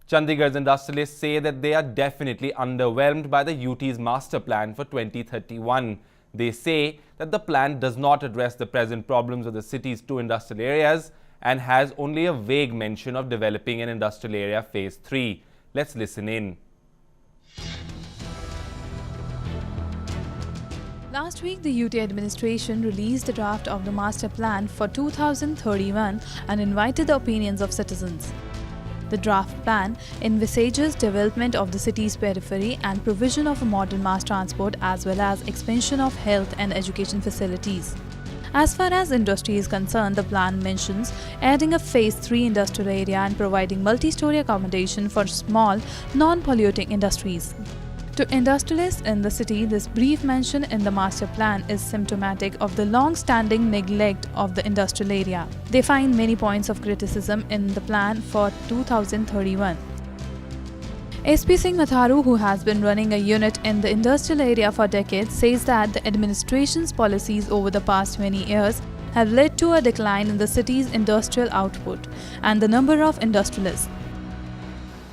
Chandigarh's industrialists say that they are definitely underwhelmed by the UT's master plan for 2031. They say that the plan does not address the present problems of the city's two industrial areas and has only a vague mention of developing an industrial area phase 3. Let's listen in. Last week, the UT administration released the draft of the master plan for 2031 and invited the opinions of citizens. The draft plan envisages development of the city's periphery and provision of a modern mass transport as well as expansion of health and education facilities. As far as industry is concerned, the plan mentions adding a phase 3 industrial area and providing multi-story accommodation for small, non-polluting industries. To industrialists in the city, this brief mention in the master plan is symptomatic of the long-standing neglect of the industrial area. They find many points of criticism in the plan for 2031. SP Singh Matharu, who has been running a unit in the industrial area for decades, says that the administration's policies over the past many years have led to a decline in the city's industrial output and the number of industrialists.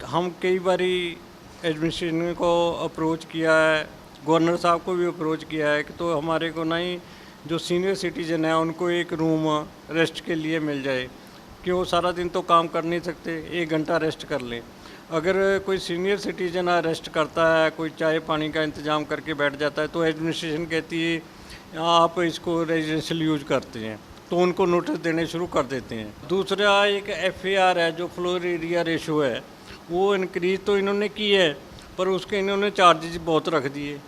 हम कई बारी administration को approach किया है, governor साहब को भी approach किया है कि तो हमारे को ना ही जो सीनियर सिटीजन है उनको एक रूम रेस्ट के लिए मिल जाए, क्यों सारा दिन तो काम कर नहीं सकते, 1 घंटा रेस्ट कर लें। अगर कोई सीनियर सिटीजन रेस्ट करता है, कोई चाय पानी का इंतज़ाम करके बैठ जाता है, तो एडमिनिस्ट्रेशन कहती है आप इसको रेजिडेंशियल यूज़ करते हैं, तो उनको नोटिस देने शुरू कर देते हैं। दूसरा एक FAR है जो फ्लोर एरिया रेशो है, वो इनक्रीज तो इन्होंने की है पर उसके इन्होंने चार्जेस बहुत रख दिए।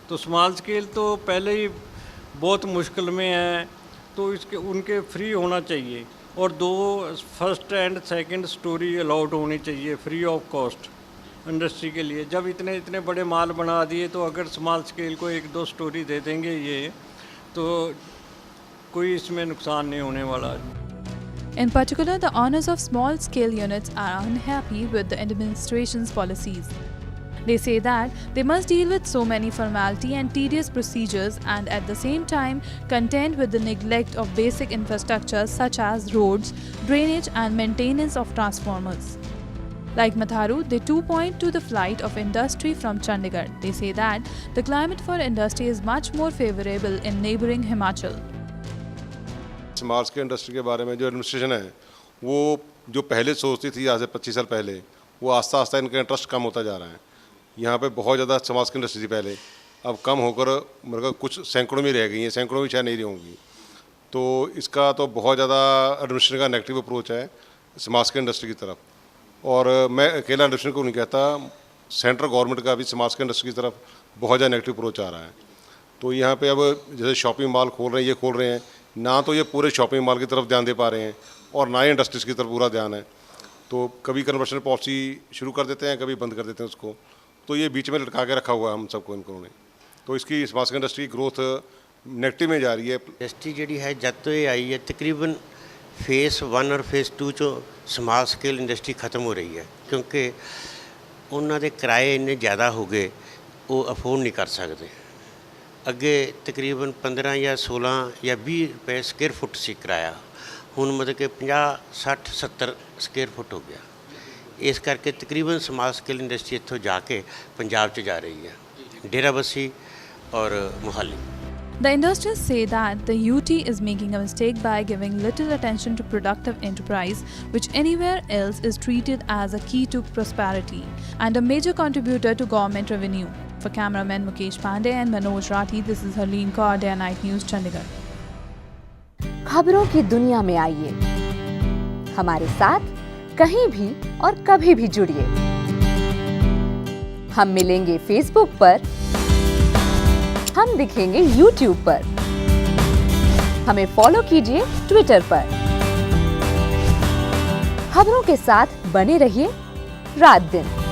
तो स्मॉल स्केल तो पहले ही बहुत मुश्किल में है, तो इसके उनके फ्री होना चाहिए और 2 first and second story allowed होनी चाहिए फ्री ऑफ कॉस्ट इंडस्ट्री के लिए। जब इतने इतने बड़े माल बना दिए तो अगर स्मॉल स्केल को 1-2 स्टोरी दे देंगे ये, तो कोई इसमें नुकसान नहीं होने वाला है। In particular, the owners of small-scale units are unhappy with the administration's policies. They say that they must deal with so many formality and tedious procedures and at the same time contend with the neglect of basic infrastructure such as roads, drainage and maintenance of transformers. Like Matharu, they too point to the flight of industry from Chandigarh. They say that the climate for industry is much more favorable in neighbouring Himachal. Small scale industry के बारे में जो administration है वो जो पहले सोचती थी आज से 25 साल पहले, वो आस्ता आस्ता इनका इंटरेस्ट कम होता जा रहा है। यहाँ पे बहुत ज़्यादा स्मॉल स्केल इंडस्ट्री थी पहले, अब कम होकर मेरे को कुछ सैकड़ों में रह गई हैं, सैकड़ों भी शायद नहीं रही होंगी। तो इसका तो बहुत ज़्यादा एडमिनिस्ट्रेशन का नेगेटिव अप्रोच है स्मॉल स्केल इंडस्ट्री की तरफ। और मैं अकेला एडमिनिस्ट्रेशन को नहीं कहता, सेंट्रल गवर्नमेंट का भी स्मॉल स्केल इंडस्ट्री की तरफ बहुत ज़्यादा नेगेटिव अप्रोच आ रहा है। तो यहाँ पे अब जैसे शॉपिंग मॉल खोल रहे हैं, ये खोल रहे हैं, ना तो ये पूरे शॉपिंग मॉल की तरफ ध्यान दे पा रहे हैं और ना ही इंडस्ट्रीज़ की तरफ पूरा ध्यान है। तो कभी कन्वर्शन पॉलिसी शुरू कर देते हैं, कभी बंद कर देते हैं उसको, तो ये बीच में लटका के रखा हुआ है हम सबको इनको ने। तो इसकी small scale industry growth negative में जा रही है। इंडस्ट्री जी है जब तो ये आई है तकरीबन फेस 1 और फेस 2 चो स्मॉल स्केल इंडस्ट्री खत्म हो रही है, क्योंकि उन्होंने किराए इन्ने ज़्यादा हो गए वो अफोर्ड नहीं कर सकते। अगे तकरीबन 15 या 16 या 20 रुपए स्क्वेयर फुट सी किराया, हुण मतलब कि 50, 60, 70 स्क्वेयर फुट हो गया। इस करके तकरीबन स्मॉल स्केल इंडस्ट्री इत्थों जाके पंजाब च जा रही है, डेराबस्सी और Mohali. The industrialists say that the UT is making a mistake by giving little attention to productive enterprise, which anywhere else is treated as a key to prosperity and a major contributor to government revenue. For cameraman Mukesh Pandey and Manoj Rathi, this is Harleen Kaur, Day Night News, Chandigarh. खबरों की दुनिया में आइए, हमारे साथ कहीं भी और कभी भी जुड़िए। हम मिलेंगे फेसबुक पर, हम दिखेंगे यूट्यूब पर, हमें फॉलो कीजिए ट्विटर पर। खबरों के साथ बने रहिए रात दिन।